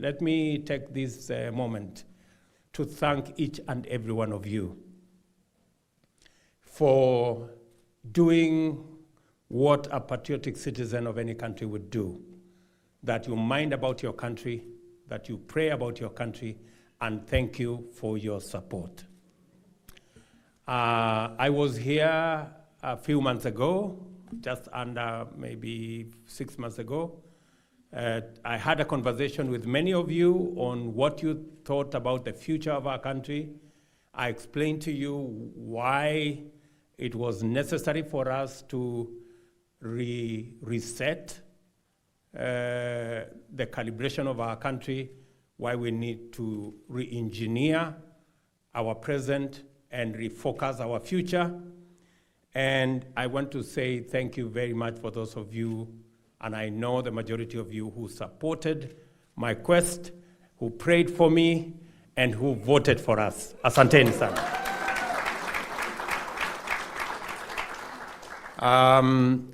let me take this moment to thank each and every one of you for doing what a patriotic citizen of any country would do, that you mind about your country, that you pray about your country, and thank you for your support. I was here a few months ago, just under maybe 6 months ago. I had a conversation with many of you on what you thought about the future of our country. I explained to you why it was necessary for us to reset the calibration of our country, why we need to re-engineer our present and refocus our future. And I want to say thank you very much for those of you, and I know the majority of you who supported my quest, who prayed for me, and who voted for us. Asanteni sana.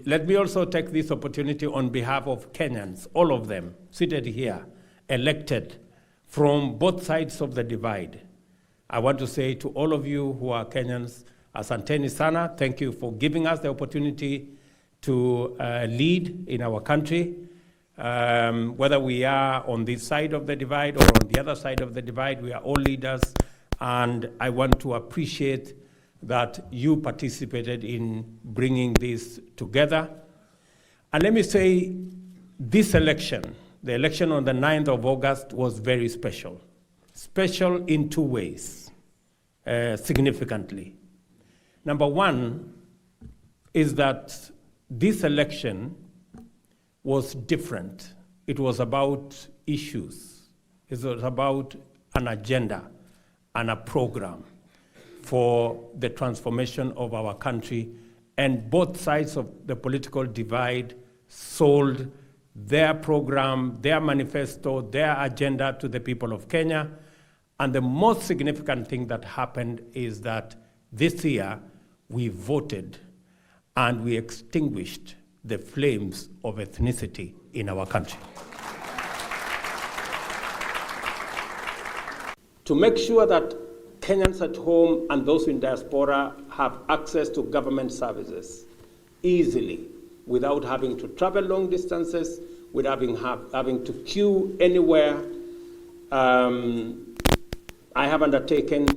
Let me also take this opportunity on behalf of Kenyans, all of them seated here, elected from both sides of the divide. I want to say to all of you who are Kenyans, asanteni sana, thank you for giving us the opportunity to lead in our country. Whether we are on this side of the divide or on the other side of the divide, we are all leaders, and I want to appreciate that you participated in bringing this together. And let me say, this election, the election on the 9th of August, was very special. Special in two ways, significantly. Number one is that this election was different. It was about issues. It was about an agenda and a program for the transformation of our country, and both sides of the political divide sold their program, their manifesto, their agenda to the people of Kenya. And the most significant thing that happened is that this year we voted and we extinguished the flames of ethnicity in our country. To make sure that Kenyans at home and those in diaspora have access to government services easily, without having to travel long distances, without having to queue anywhere. I have undertaken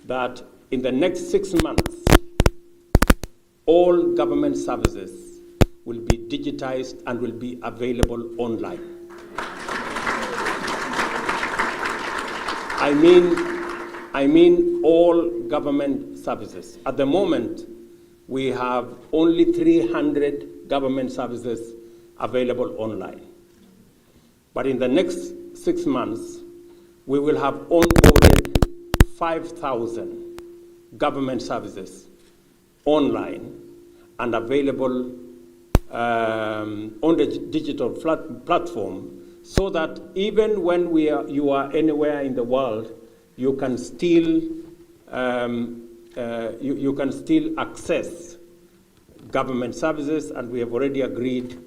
that in the next 6 months, all government services will be digitized and will be available online. I mean all government services. At the moment, we have only 300 government services available online. But in the next 6 months, we will have onboarded 5,000 government services online and available on the digital platform, so that even when you are anywhere in the world, you can still access government services. And we have already agreed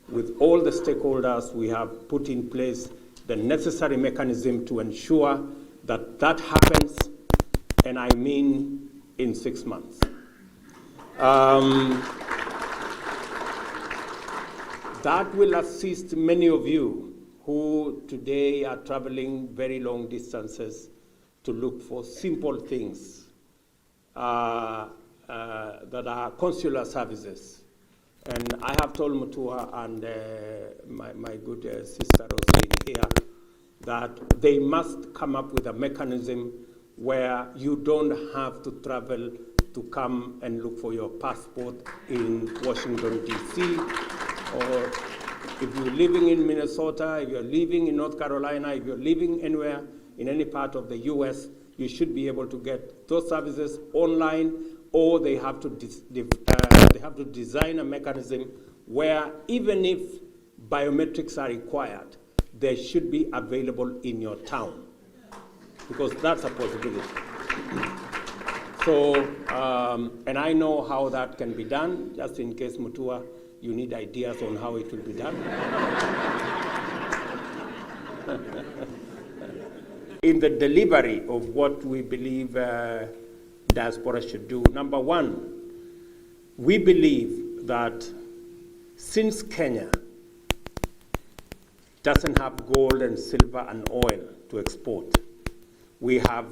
with all the stakeholders. We have put in place the necessary mechanism to ensure that that happens, and I mean in 6 months. That will assist many of you who today are traveling very long distances to look for simple things that are consular services. And I have told Mutua and my good sister Rosalie here that they must come up with a mechanism where you don't have to travel to come and look for your passport in Washington, D.C., or if you're living in Minnesota, if you're living in North Carolina, if you're living anywhere in any part of the U.S., you should be able to get those services online, or they have to design a mechanism where even if biometrics are required, they should be available in your town, because that's a possibility. So, and I know how that can be done, just in case, Mutua, you need ideas on how it will be done. In the delivery of what we believe diaspora should do, number one, we believe that since Kenya doesn't have gold and silver and oil to export, we have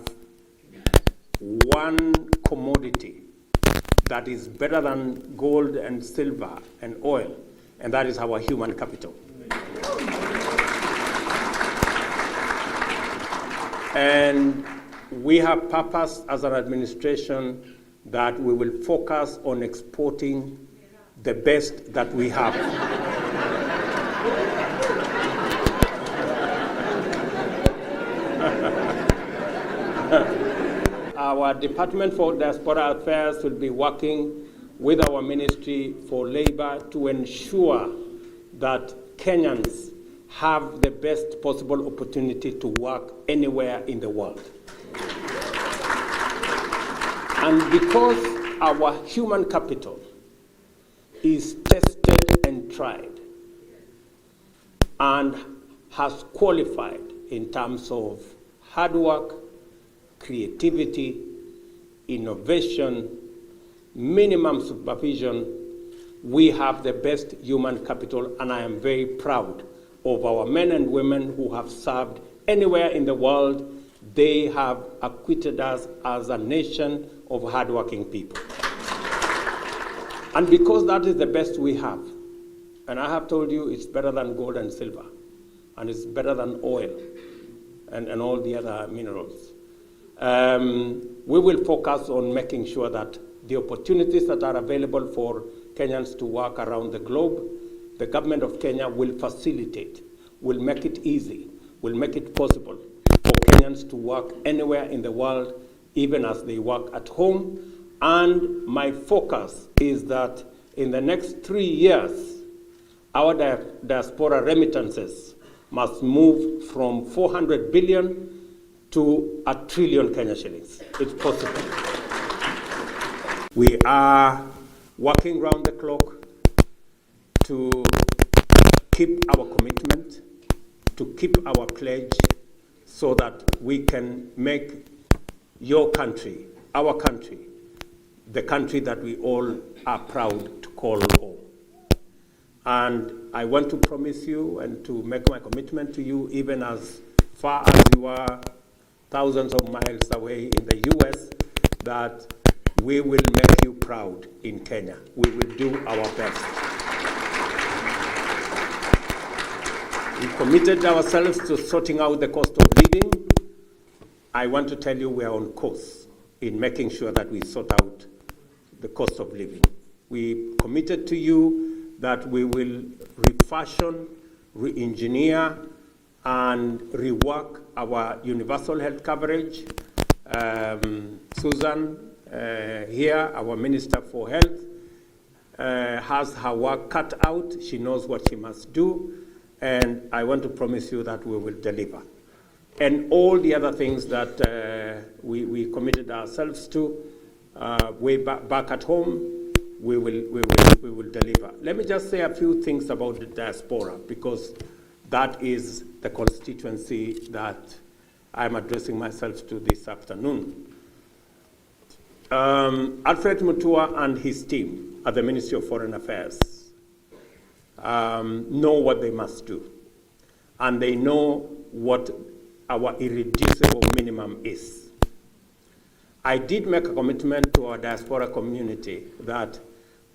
one commodity that is better than gold and silver and oil, and that is our human capital. And we have purpose as an administration that we will focus on exporting the best that we have. Our Department for Diaspora Affairs will be working with our Ministry for Labor to ensure that Kenyans have the best possible opportunity to work anywhere in the world. And because our human capital is tested and tried and has qualified in terms of hard work, creativity, innovation, minimum supervision, we have the best human capital, and I am very proud of our men and women who have served anywhere in the world. They have acquitted us as a nation of hardworking people. And because that is the best we have, and I have told you it's better than gold and silver, and it's better than oil and all the other minerals, we will focus on making sure that the opportunities that are available for Kenyans to work around the globe, the government of Kenya will facilitate, will make it easy, will make it possible for Kenyans to work anywhere in the world, even as they work at home. And my focus is that in the next 3 years, our diaspora remittances must move from 400 billion to 1 trillion Kenya shillings. It's possible. We are working round the clock to keep our commitment, to keep our pledge, so that we can make your country, our country, the country that we all are proud to call home. And I want to promise you and to make my commitment to you, even as far as you are thousands of miles away in the US, that we will make you proud in Kenya. We will do our best. We committed ourselves to sorting out the cost of living. I want to tell you we are on course in making sure that we sort out the cost of living. We committed to you that we will refashion, re-engineer, and rework our universal health coverage. Susan here, our Minister for Health, has her work cut out. She knows what she must do, and I want to promise you that we will deliver. And all the other things that we committed ourselves to way back at home, we will deliver. Let me just say a few things about the diaspora, because that is the constituency that I'm addressing myself to this afternoon. Alfred Mutua and his team at the Ministry of Foreign Affairs know what they must do, and they know what our irreducible minimum is. I did make a commitment to our diaspora community that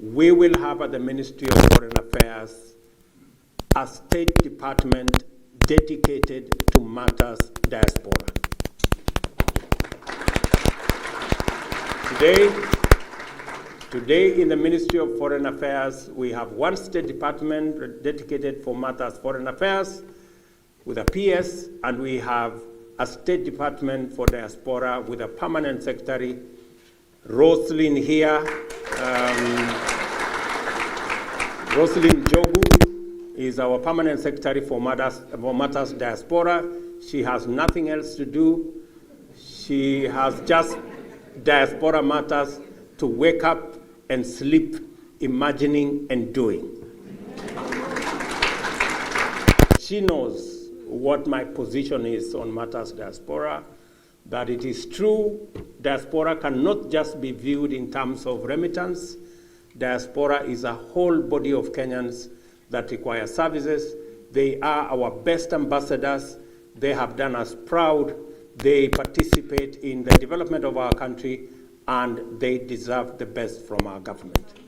we will have at the Ministry of Foreign Affairs a State Department dedicated to matters diaspora. Today in the Ministry of Foreign Affairs, we have one State Department dedicated for matters foreign affairs with a PS, and we have a State Department for diaspora with a permanent secretary. Roslyn here, Roslyn Jogu is our permanent secretary for matters diaspora. She has nothing else to do. She has just diaspora matters to wake up and sleep, imagining and doing. She knows what my position is on matters diaspora, that it is true diaspora cannot just be viewed in terms of remittance. Diaspora is a whole body of Kenyans that require services. They are our best ambassadors. They have done us proud. They participate in the development of our country, and they deserve the best from our government.